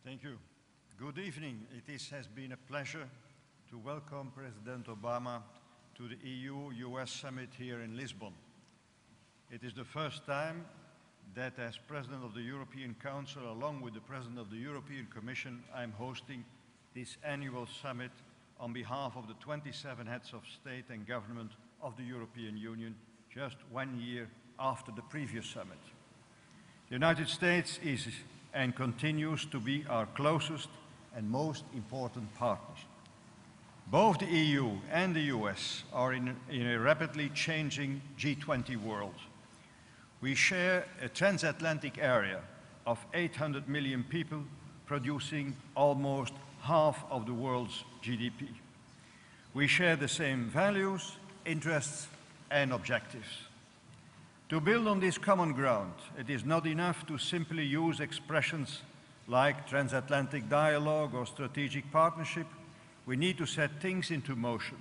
Thank you. Good evening. Has been a pleasure to welcome President Obama to the EU-US summit here in Lisbon. It is the first time that as President of the European Council, along with the President of the European Commission, I am hosting this annual summit on behalf of the 27 heads of state and government of the European Union, just 1 year after the previous summit. The United States is and continues to be our closest and most important partners. Both the EU and the US are in a rapidly changing G20 world. We share a transatlantic area of 800 million people, producing almost half of the world's GDP. We share the same values, interests, and objectives. To build on this common ground, it is not enough to simply use expressions like transatlantic dialogue or strategic partnership. We need to set things into motion,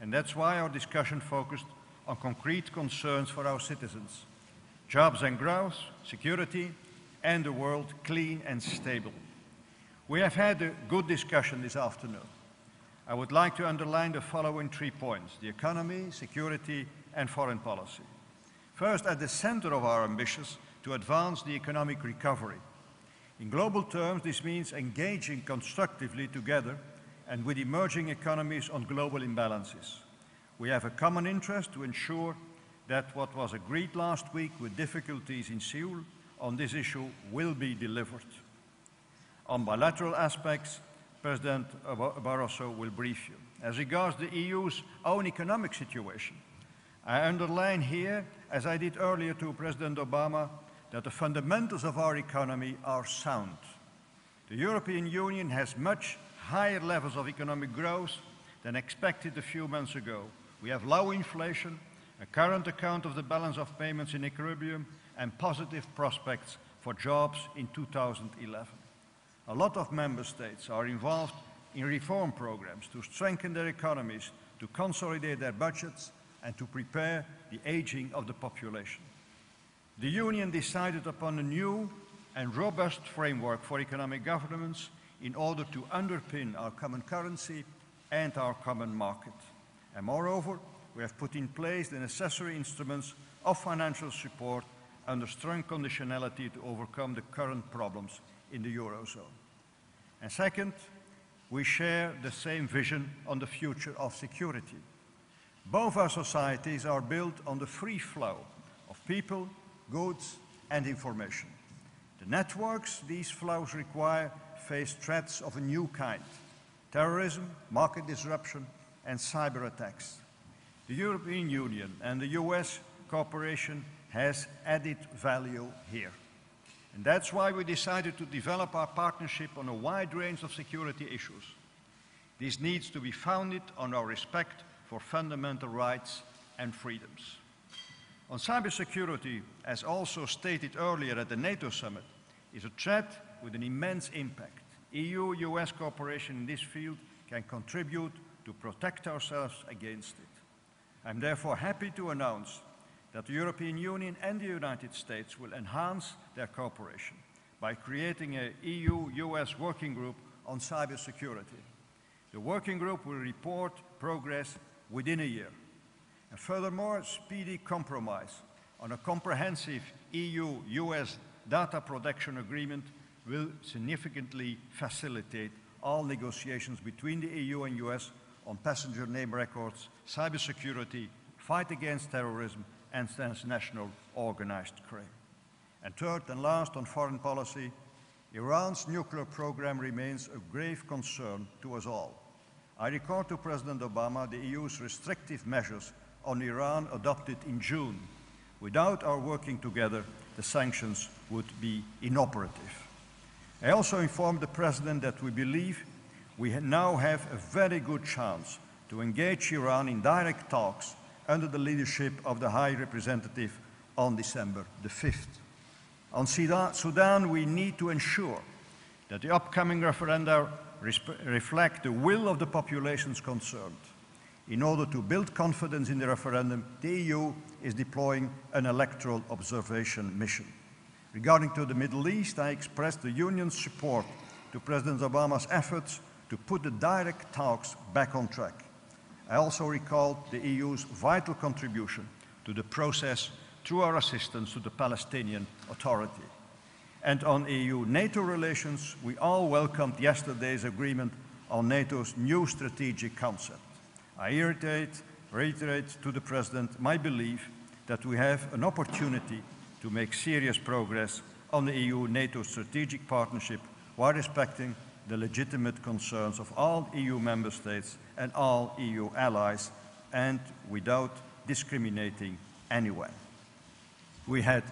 and that's why our discussion focused on concrete concerns for our citizens: jobs and growth, security, and a world clean and stable. We have had a good discussion this afternoon. I would like to underline the following 3 points: the economy, security, and foreign policy. First, at the center of our ambitions to advance the economic recovery. In global terms, this means engaging constructively together and with emerging economies on global imbalances. We have a common interest to ensure that what was agreed last week with difficulties in Seoul on this issue will be delivered. On bilateral aspects, President Barroso will brief you. As regards the EU's own economic situation, I underline here, as I did earlier to President Obama, that the fundamentals of our economy are sound. The European Union has much higher levels of economic growth than expected a few months ago. We have low inflation, a current account of the balance of payments in equilibrium, and positive prospects for jobs in 2011. A lot of member states are involved in reform programs to strengthen their economies, to consolidate their budgets, and to prepare the aging of the population. The Union decided upon a new and robust framework for economic governance in order to underpin our common currency and our common market. And moreover, we have put in place the necessary instruments of financial support under strong conditionality to overcome the current problems in the Eurozone. And second, we share the same vision on the future of security. Both our societies are built on the free flow of people, goods, and information. The networks these flows require face threats of a new kind: terrorism, market disruption, and cyber attacks. The European Union and the US cooperation has added value here. And that's why we decided to develop our partnership on a wide range of security issues. This needs to be founded on our respect for fundamental rights and freedoms. On cybersecurity, as also stated earlier at the NATO summit, is a threat with an immense impact. EU-US cooperation in this field can contribute to protect ourselves against it. I'm therefore happy to announce that the European Union and the United States will enhance their cooperation by creating an EU-US working group on cybersecurity. The working group will report progress within a year. And furthermore, speedy compromise on a comprehensive EU-US data protection agreement will significantly facilitate all negotiations between the EU and US on passenger name records, cybersecurity, fight against terrorism, and transnational organized crime. And third and last, on foreign policy, Iran's nuclear program remains a grave concern to us all. I recall to President Obama the EU's restrictive measures on Iran adopted in June. Without our working together, the sanctions would be inoperative. I also informed the President that we believe we now have a very good chance to engage Iran in direct talks under the leadership of the High Representative on December the 5th. On Sudan, we need to ensure that the upcoming referenda reflect the will of the populations concerned. In order to build confidence in the referendum, the EU is deploying an electoral observation mission. Regarding to the Middle East, I expressed the Union's support to President Obama's efforts to put the direct talks back on track. I also recalled the EU's vital contribution to the process through our assistance to the Palestinian Authority. And on EU-NATO relations, we all welcomed yesterday's agreement on NATO's new strategic concept. I reiterate to the President my belief that we have an opportunity to make serious progress on the EU-NATO strategic partnership while respecting the legitimate concerns of all EU member states and all EU allies, and without discriminating anyone. We had,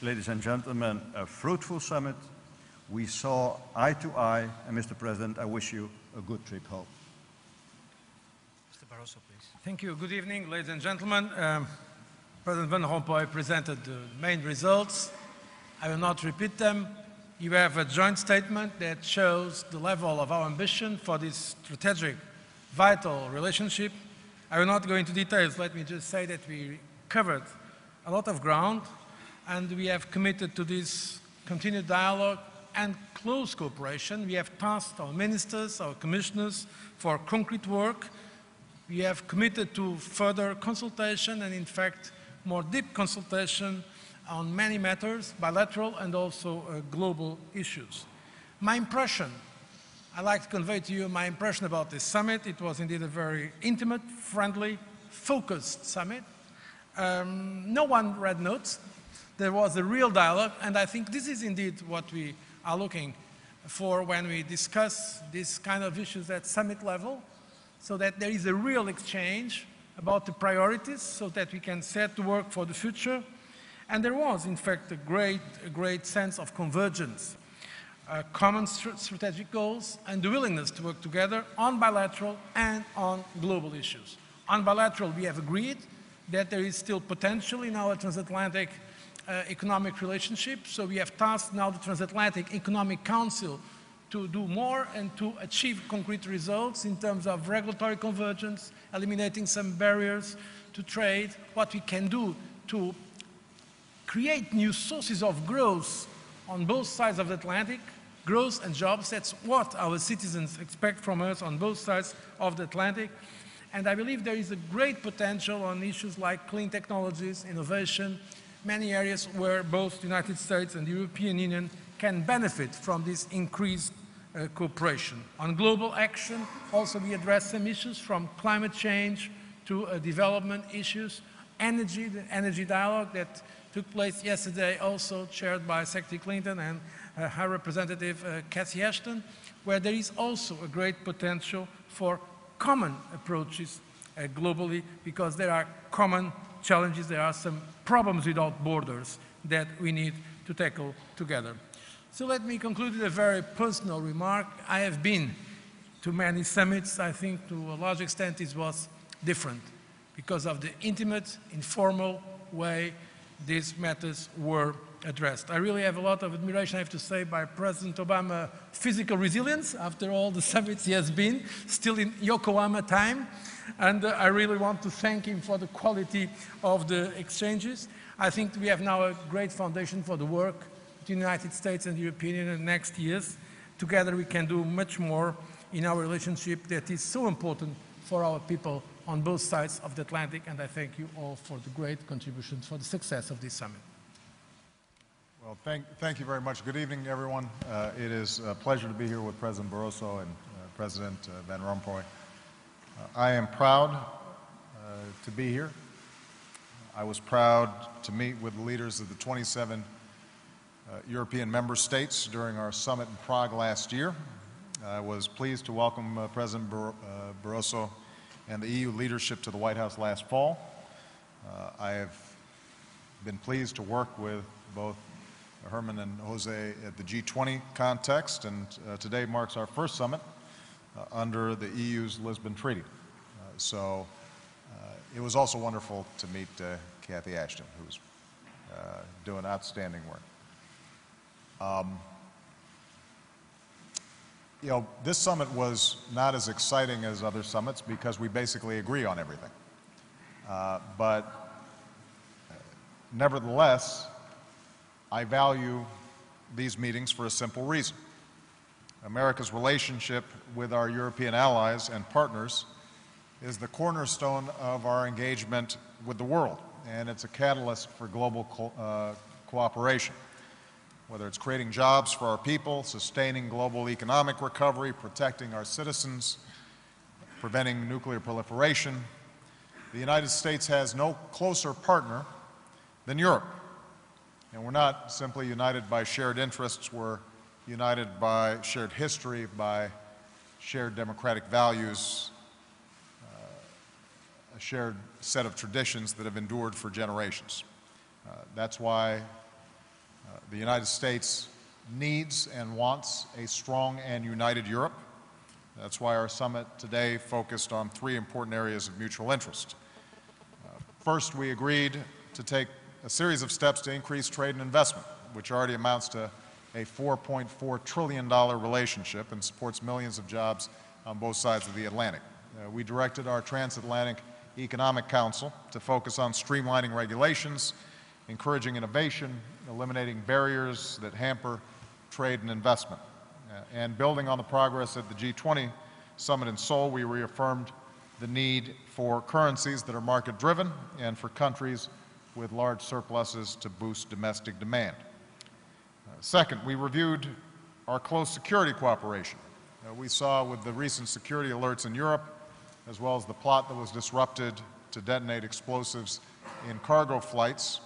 ladies and gentlemen, a fruitful summit. We saw eye to eye, and Mr. President, I wish you a good trip home. Mr. Barroso, please. Thank you. Good evening, ladies and gentlemen. President Van Rompuy presented the main results. I will not repeat them. You have a joint statement that shows the level of our ambition for this strategic, vital relationship. I will not go into details. Let me just say that we covered a lot of ground, and we have committed to this continued dialogue and close cooperation. We have tasked our ministers, our commissioners for concrete work. We have committed to further consultation and, in fact, more deep consultation on many matters, bilateral and also global issues. My impression, I'd like to convey to you my impression about this summit. It was indeed a very intimate, friendly, focused summit. No one read notes. There was a real dialogue, and I think this is indeed what we are looking for when we discuss this kind of issues at summit level, so that there is a real exchange about the priorities so that we can set to work for the future. And there was, in fact, a great sense of convergence, common strategic goals, and the willingness to work together on bilateral and on global issues. On bilateral, we have agreed that there is still potential in our transatlantic economic relationship, so we have tasked now the Transatlantic Economic Council to do more and to achieve concrete results in terms of regulatory convergence, eliminating some barriers to trade, what we can do to create new sources of growth on both sides of the Atlantic, growth and jobs. That's what our citizens expect from us on both sides of the Atlantic. And I believe there is a great potential on issues like clean technologies, innovation, many areas where both the United States and the European Union can benefit from this increased cooperation. On global action, also we address some issues from climate change to development issues, energy, the energy dialogue that took place yesterday, also chaired by Secretary Clinton and High Representative Cathy Ashton, where there is also a great potential for common approaches globally, because there are common challenges, there are some problems without borders that we need to tackle together. So let me conclude with a very personal remark. I have been to many summits. I think to a large extent it was different because of the intimate, informal way these matters were addressed. I really have a lot of admiration, I have to say, by President Obama's physical resilience after all the summits he has been, still in Yokohama time. And I really want to thank him for the quality of the exchanges. I think we have now a great foundation for the work between the United States and the European Union in the next years. Together we can do much more in our relationship that is so important for our people on both sides of the Atlantic, and I thank you all for the great contributions for the success of this summit. Well, thank you very much. Good evening, everyone. It is a pleasure to be here with President Barroso and President Van Rompuy. I am proud to be here. I was proud to meet with the leaders of the 27 European member states during our summit in Prague last year. I was pleased to welcome President Barroso and the EU leadership to the White House last fall. I have been pleased to work with both Herman and Jose at the G20 context, and today marks our first summit under the EU's Lisbon Treaty. So it was also wonderful to meet Cathy Ashton, who's doing outstanding work. You know, this summit was not as exciting as other summits because we basically agree on everything. But nevertheless, I value these meetings for a simple reason. America's relationship with our European allies and partners is the cornerstone of our engagement with the world, and it's a catalyst for global cooperation. Whether it's creating jobs for our people, sustaining global economic recovery, protecting our citizens, preventing nuclear proliferation, the United States has no closer partner than Europe. And we're not simply united by shared interests, we're united by shared history, by shared democratic values, a shared set of traditions that have endured for generations. That's why the United States needs and wants a strong and united Europe. That's why our summit today focused on three important areas of mutual interest. First, we agreed to take a series of steps to increase trade and investment, which already amounts to a $4.4 trillion relationship and supports millions of jobs on both sides of the Atlantic. We directed our Transatlantic Economic Council to focus on streamlining regulations, encouraging innovation, eliminating barriers that hamper trade and investment. And building on the progress at the G20 summit in Seoul, we reaffirmed the need for currencies that are market-driven and for countries with large surpluses to boost domestic demand. Second, we reviewed our close security cooperation. We saw with the recent security alerts in Europe, as well as the plot that was disrupted to detonate explosives in cargo flights,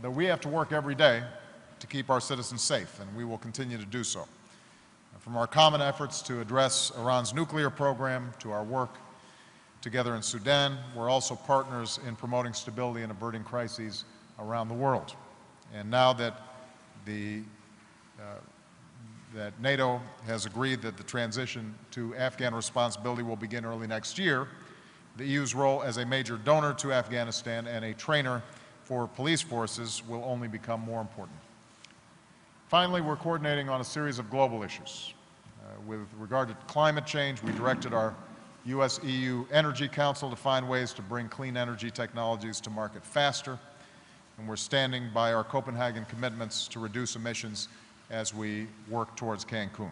that we have to work every day to keep our citizens safe, and we will continue to do so. From our common efforts to address Iran's nuclear program to our work together in Sudan, we're also partners in promoting stability and averting crises around the world. And now that that NATO has agreed that the transition to Afghan responsibility will begin early next year, the EU's role as a major donor to Afghanistan and a trainer for police forces will only become more important. Finally, we're coordinating on a series of global issues. With regard to climate change, we directed our U.S.-EU Energy Council to find ways to bring clean energy technologies to market faster, and we're standing by our Copenhagen commitments to reduce emissions as we work towards Cancun.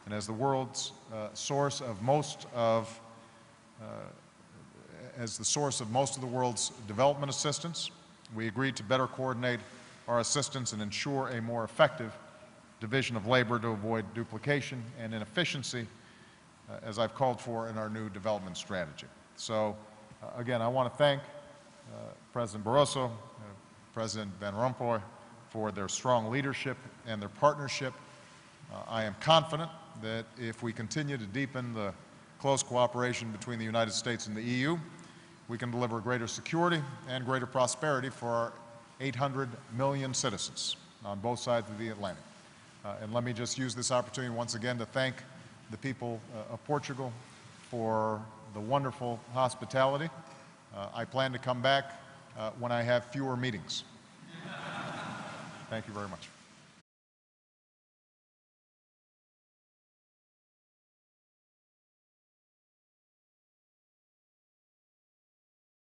And as the world's source of most of the world's development assistance, we agreed to better coordinate our assistance and ensure a more effective division of labor to avoid duplication and inefficiency, as I've called for in our new development strategy. So, again, I want to thank President Barroso, President Van Rompuy for their strong leadership and their partnership. I am confident that if we continue to deepen the close cooperation between the United States and the EU, we can deliver greater security and greater prosperity for our 800 million citizens on both sides of the Atlantic. And let me just use this opportunity once again to thank the people of Portugal for the wonderful hospitality. I plan to come back when I have fewer meetings. Thank you very much.